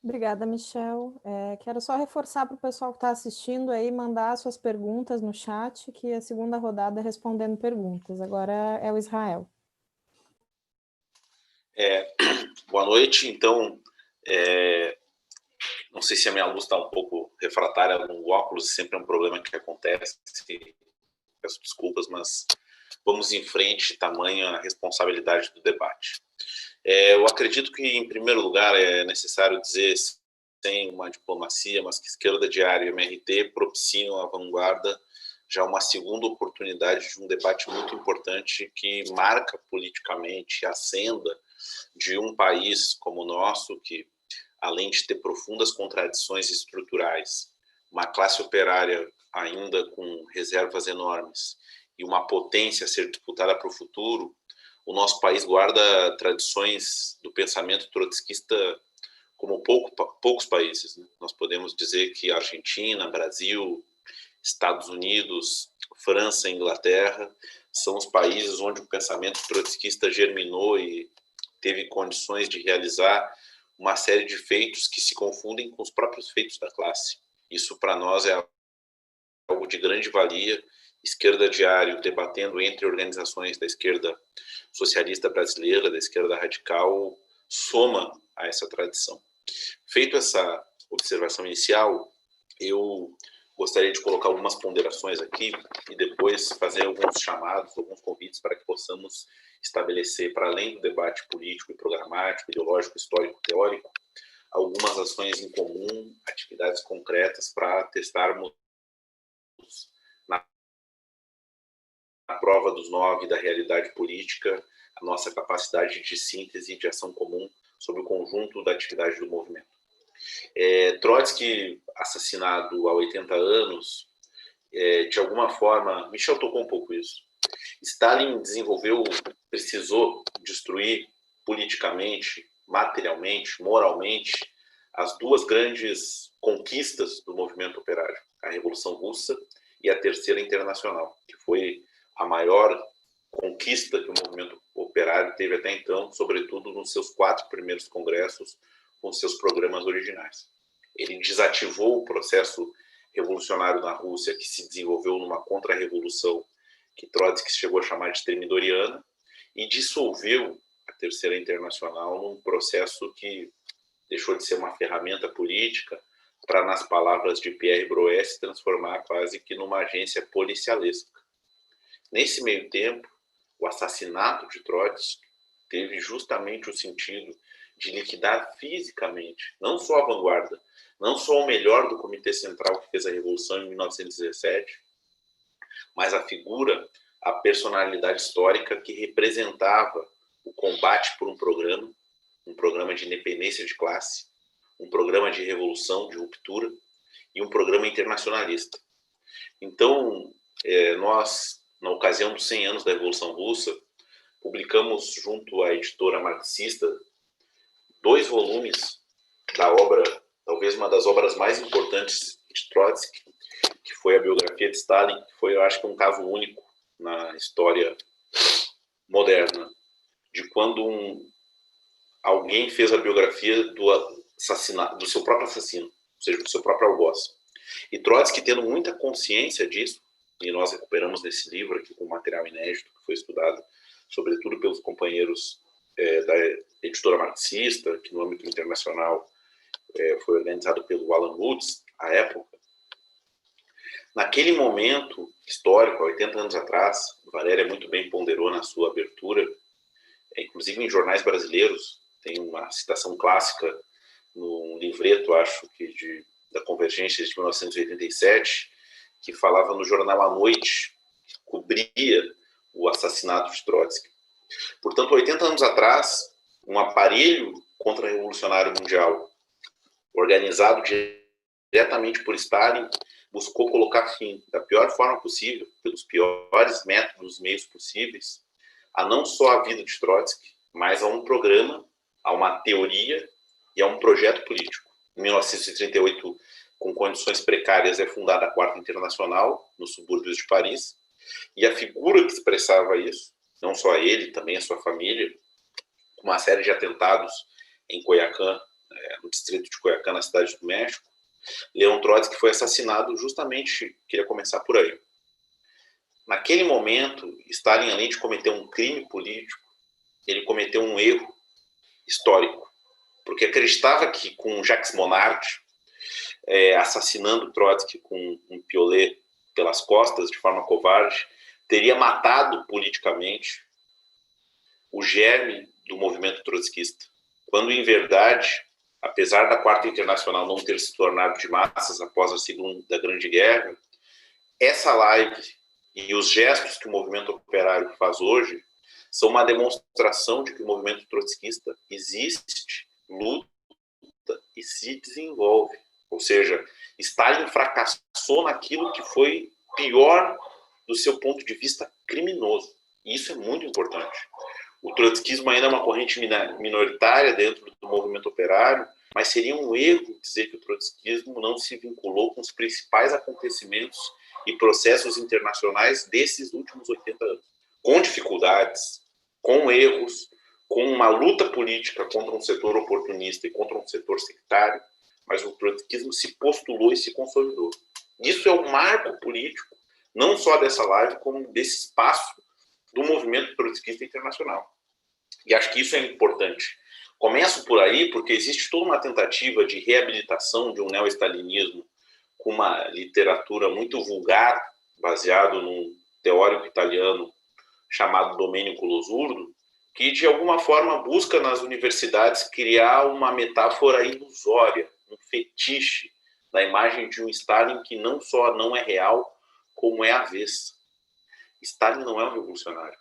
Obrigada, Michel. Quero só reforçar para o pessoal que está assistindo aí, mandar suas perguntas no chat, que a segunda rodada é respondendo perguntas. Agora é o Israel. Boa noite. Então, não sei se a minha luz está um pouco refratária no óculos, sempre é um problema que acontece. Peço desculpas, mas vamos em frente, tamanha a responsabilidade do debate. Eu acredito que, em primeiro lugar, é necessário dizer, sem uma diplomacia, mas que Esquerda Diária e MRT propiciam à vanguarda já uma segunda oportunidade de um debate muito importante que marca politicamente a senda de um país como o nosso, que, além de ter profundas contradições estruturais, uma classe operária ainda com reservas enormes e uma potência a ser disputada para o futuro, o nosso país guarda tradições do pensamento trotskista como poucos países, né? Nós podemos dizer que Argentina, Brasil, Estados Unidos, França e Inglaterra são os países onde o pensamento trotskista germinou e teve condições de realizar uma série de feitos que se confundem com os próprios feitos da classe. Isso, para nós, é algo de grande valia. Esquerda Diário, debatendo entre organizações da esquerda socialista brasileira, da esquerda radical, soma a essa tradição. Feito essa observação inicial, eu gostaria de colocar algumas ponderações aqui e depois fazer alguns chamados, alguns convites para que possamos estabelecer, para além do debate político e programático, ideológico, histórico, teórico, algumas ações em comum, atividades concretas para testarmos na prova dos 9 da realidade política a nossa capacidade de síntese e de ação comum sobre o conjunto da atividade do movimento. Trotsky, assassinado há 80 anos, de alguma forma, Michel tocou um pouco isso. Stalin precisou destruir politicamente, materialmente, moralmente, as duas grandes conquistas do movimento operário, a Revolução Russa e a Terceira Internacional, que foi a maior conquista que o movimento operário teve até então, sobretudo nos seus 4 primeiros congressos, com seus programas originais. Ele desativou o processo revolucionário na Rússia, que se desenvolveu numa contra-revolução que Trotsky chegou a chamar de termidoriana, e dissolveu a Terceira Internacional num processo que deixou de ser uma ferramenta política para, nas palavras de Pierre Broët, se transformar quase que numa agência policialesca. Nesse meio tempo, o assassinato de Trotsky teve justamente o sentido de liquidar fisicamente, não só a vanguarda, não só o melhor do Comitê Central que fez a Revolução em 1917, mas a figura, a personalidade histórica que representava o combate por um programa de independência de classe, um programa de revolução, de ruptura e um programa internacionalista. Então, nós, na ocasião dos 100 anos da Revolução Russa, publicamos junto à editora marxista 2 volumes da obra, talvez uma das obras mais importantes de Trotsky, que foi a biografia de Stalin, que foi, eu acho, um caso único na história moderna, de quando alguém fez a biografia do seu próprio assassino, ou seja, do seu próprio algoz. E Trotsky, tendo muita consciência disso, e nós recuperamos nesse livro aqui com material inédito, que foi estudado sobretudo pelos companheiros da editora marxista, que no âmbito internacional foi organizado pelo Alan Woods, à época. Naquele momento histórico, há 80 anos atrás, Valéria muito bem ponderou na sua abertura, inclusive em jornais brasileiros, tem uma citação clássica no livreto, acho que da Convergência de 1987, que falava no jornal à noite, que cobria o assassinato de Trotsky. Portanto, 80 anos atrás, um aparelho contra-revolucionário mundial, organizado diretamente por Stalin, buscou colocar fim, da pior forma possível, pelos piores métodos, meios possíveis, a não só a vida de Trotsky, mas a um programa, a uma teoria e a um projeto político. Em 1938, com condições precárias, é fundada a Quarta Internacional, nos subúrbios de Paris, e a figura que expressava isso, não só ele, também a sua família, uma série de atentados em Coyacán no distrito de Culiacán, na cidade do México, Leon Trotsky foi assassinado justamente, queria começar por aí. Naquele momento, Stalin, além de cometer um crime político, ele cometeu um erro histórico, porque acreditava que com Jacques Monod assassinando Trotsky com um piolet pelas costas, de forma covarde, teria matado politicamente o germe do movimento trotskista. Quando, em verdade, apesar da Quarta Internacional não ter se tornado de massas após a Segunda Grande Guerra, essa live e os gestos que o movimento operário faz hoje são uma demonstração de que o movimento trotskista existe, luta e se desenvolve. Ou seja, Stalin fracassou naquilo que foi pior do seu ponto de vista criminoso. E isso é muito importante. O trotskismo ainda é uma corrente minoritária dentro do movimento operário, mas seria um erro dizer que o trotskismo não se vinculou com os principais acontecimentos e processos internacionais desses últimos 80 anos. Com dificuldades, com erros, com uma luta política contra um setor oportunista e contra um setor sectário, mas o trotskismo se postulou e se consolidou. Isso é um marco político, não só dessa live, como desse espaço do movimento trotskista internacional. E acho que isso é importante. Começo por aí porque existe toda uma tentativa de reabilitação de um neo-stalinismo com uma literatura muito vulgar, baseado num teórico italiano chamado Domenico Losurdo, que de alguma forma busca nas universidades criar uma metáfora ilusória, um fetiche da imagem de um Stalin que não só não é real, como é avessa. Stalin não é um revolucionário.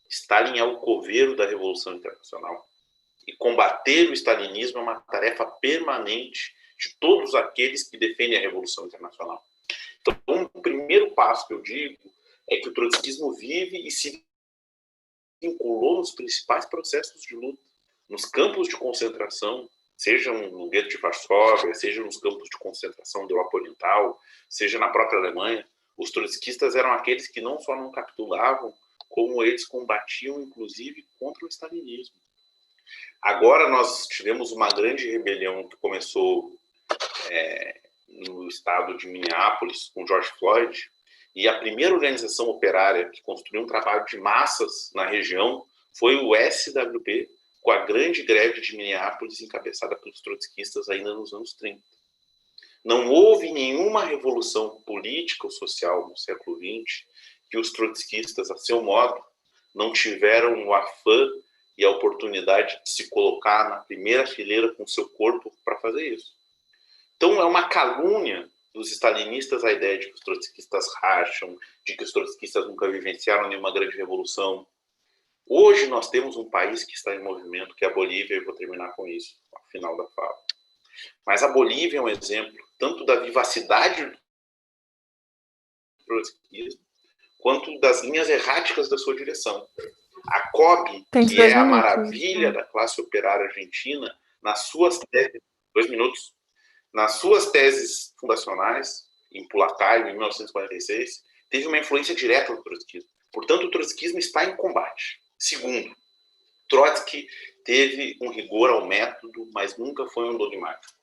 Stalin é o coveiro da Revolução Internacional. E combater o stalinismo é uma tarefa permanente de todos aqueles que defendem a Revolução Internacional. Então, o primeiro passo que eu digo é que o trotskismo vive e se vinculou nos principais processos de luta, nos campos de concentração, seja no gueto de Varsóvia, seja nos campos de concentração da Europa Oriental, seja na própria Alemanha. Os trotskistas eram aqueles que não só não capitulavam, como eles combatiam, inclusive, contra o stalinismo. Agora nós tivemos uma grande rebelião que começou no estado de Minneapolis, com George Floyd, e a primeira organização operária que construiu um trabalho de massas na região foi o SWP, com a grande greve de Minneapolis, encabeçada pelos trotskistas ainda nos anos 30. Não houve nenhuma revolução política ou social no século XX que os trotskistas, a seu modo, não tiveram o afã e a oportunidade de se colocar na primeira fileira com seu corpo para fazer isso. Então é uma calúnia dos stalinistas a ideia de que os trotskistas racham, de que os trotskistas nunca vivenciaram nenhuma grande revolução. Hoje nós temos um país que está em movimento, que é a Bolívia, e vou terminar com isso, ao final da fala. Mas a Bolívia é um exemplo tanto da vivacidade do trotskismo, quanto das linhas erráticas da sua direção. A COB, que é a maravilha da classe operária argentina, nas suas teses, 2 minutos, nas suas teses fundacionais, em Pulacaio, em 1946, teve uma influência direta no trotskismo. Portanto, o trotskismo está em combate. Segundo, Trotsky teve um rigor ao método, mas nunca foi um dogmático.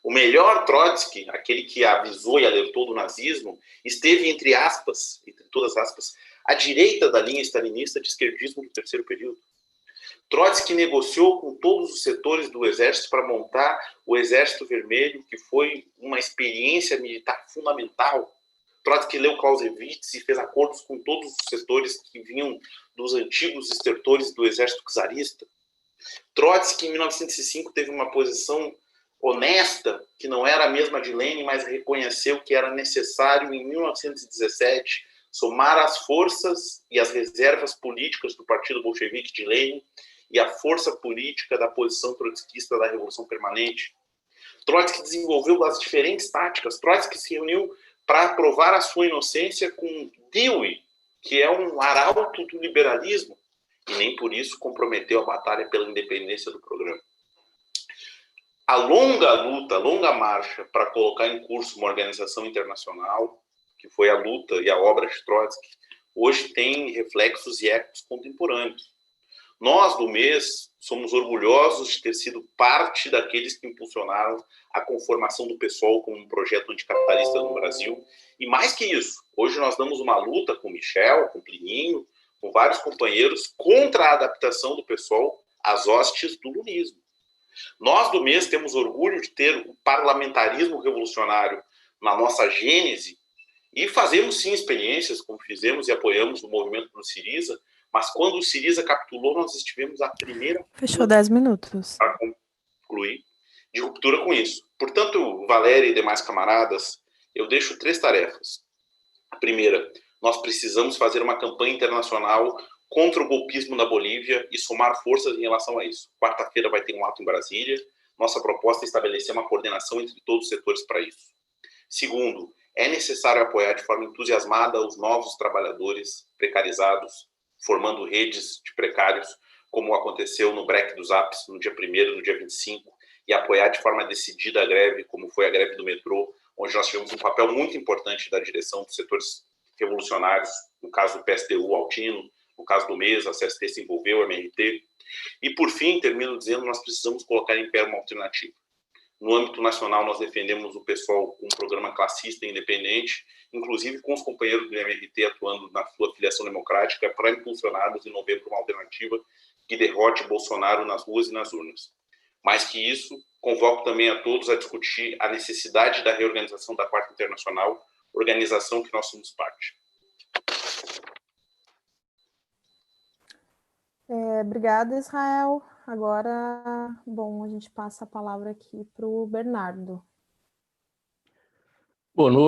O melhor Trotsky, aquele que avisou e alertou do nazismo, esteve, entre aspas, entre todas aspas, à direita da linha stalinista de esquerdismo do terceiro período. Trotsky negociou com todos os setores do exército para montar o Exército Vermelho, que foi uma experiência militar fundamental. Trotsky leu Clausewitz e fez acordos com todos os setores que vinham dos antigos estertores do exército czarista. Trotsky, em 1905, teve uma posição honesta, que não era a mesma de Lenin, mas reconheceu que era necessário, em 1917, somar as forças e as reservas políticas do Partido Bolchevique de Lenin e a força política da posição trotskista da Revolução Permanente. Trotsky desenvolveu as diferentes táticas. Trotsky se reuniu para provar a sua inocência com Dewey, que é um arauto do liberalismo, e nem por isso comprometeu a batalha pela independência do programa. A longa luta, a longa marcha para colocar em curso uma organização internacional, que foi a luta e a obra de Trotsky, hoje tem reflexos e ecos contemporâneos. Nós, do mês, somos orgulhosos de ter sido parte daqueles que impulsionaram a conformação do PSOL como um projeto anticapitalista no Brasil. E mais que isso, hoje nós damos uma luta com o Michel, com o Plininho, com vários companheiros, contra a adaptação do PSOL às hostes do lulismo. Nós, do mês, temos orgulho de ter o parlamentarismo revolucionário na nossa gênese e fazemos, sim, experiências, como fizemos e apoiamos o movimento do Syriza, mas quando o Syriza capitulou, nós estivemos a primeira... Fechou 10 minutos. Para concluir, de ruptura com isso. Portanto, Valéria e demais camaradas, eu deixo 3 tarefas. A primeira, nós precisamos fazer uma campanha internacional contra o golpismo na Bolívia e somar forças em relação a isso. Quarta-feira vai ter um ato em Brasília. Nossa proposta é estabelecer uma coordenação entre todos os setores para isso. Segundo, é necessário apoiar de forma entusiasmada os novos trabalhadores precarizados, formando redes de precários, como aconteceu no break dos APs no dia 1º, no dia 25, e apoiar de forma decidida a greve, como foi a greve do metrô, onde nós tivemos um papel muito importante da direção dos setores revolucionários, no caso do PSTU, Altino, no caso do MES, a CST se envolveu, a MRT. E, por fim, termino dizendo, nós precisamos colocar em pé uma alternativa. No âmbito nacional, nós defendemos o PSOL com um programa classista e independente, inclusive com os companheiros do MRT atuando na sua filiação democrática para impulsioná-los em novembro uma alternativa que derrote Bolsonaro nas ruas e nas urnas. Mais que isso, convoco também a todos a discutir a necessidade da reorganização da Quarta Internacional, organização que nós somos parte. Obrigada, Israel. Agora, bom, a gente passa a palavra aqui para o Bernardo. Boa noite.